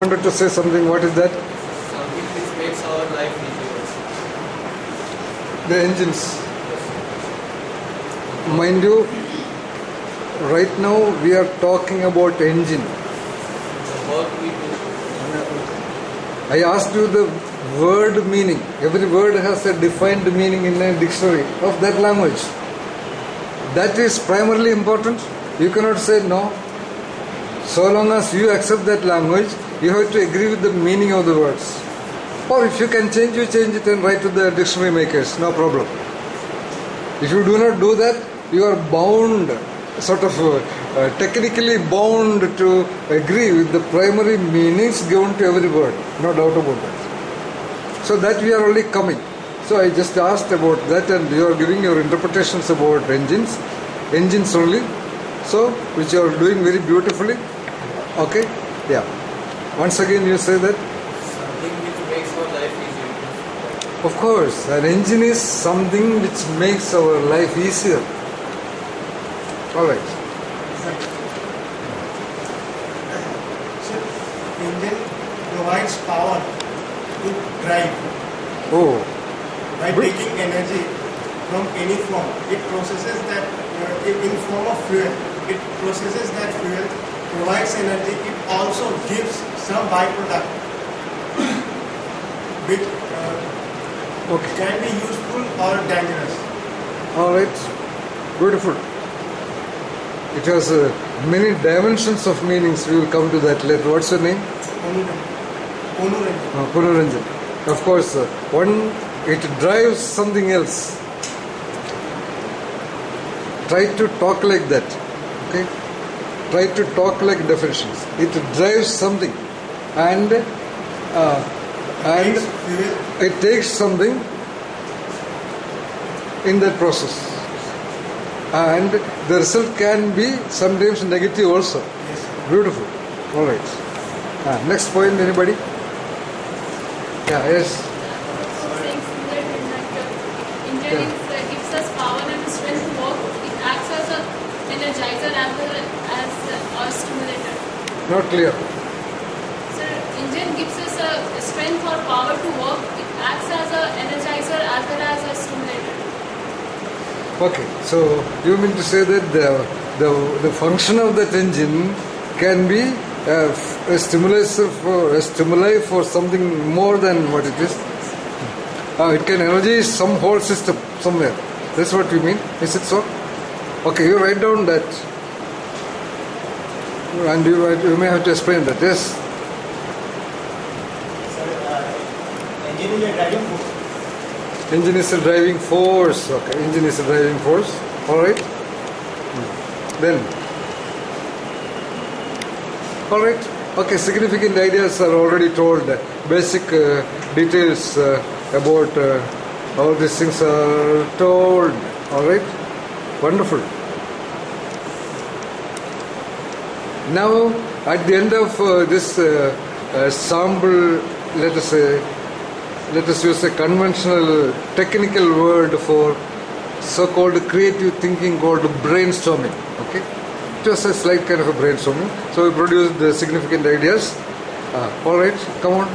Wanted to say something. What is that? Something which makes our life easier. The engines. Mind you, right now we are talking about engine. The work we do. I asked you the word meaning. Every word has a defined meaning in a dictionary of that language. That is primarily important. You cannot say no. So long as you accept that language, you have to agree with the meaning of the words. Or if you can change, you change it and write to the dictionary makers, no problem. If you do not do that, you are bound, technically bound to agree with the primary meanings given to every word. No doubt about that. So that we are only coming. So I just asked about that and you are giving your interpretations about engines only. So, which you are doing very beautifully. Okay? Yeah. Once again you say that? Something which makes our life easier. Of course, an engine is something which makes our life easier. Alright. So, engine provides power to drive. Oh. By Good. taking energy from any form. It processes that in form of fuel. It processes that fuel, provides energy. It also gives some byproduct which can be useful or dangerous. Alright. Beautiful. It has many dimensions of meanings. We will come to that later. What's your name? Punaranjan. Of course, it drives something else. Try to talk like that. Okay? Try to talk like definitions. It drives something and it takes something in that process. And the result can be sometimes negative also. Yes. Beautiful. Alright. Next point, anybody? Yeah, yes. Engine gives us power and strength to work. It acts as an energizer as well as a stimulator. Not clear. Sir, engine gives us a strength or power to work. It acts as an energizer as well as a stimulator. Okay, so you mean to say that the function of that engine can be a stimuli for something more than what it is? It can energize some whole system somewhere. That's what you mean? Is it so? Okay, you write down that. And you may have to explain that. Yes? Engine is a driving force. Engine is a driving force. Okay, engine is a driving force. Alright. Then. Alright. Okay, significant ideas are already told. Basic details about all these things are told. Alright. Wonderful. Now, at the end of this sample, let us use a conventional technical word for so-called creative thinking called brainstorming. Okay, it was a slight kind of a brainstorming. So we produced the significant ideas. All right, come on.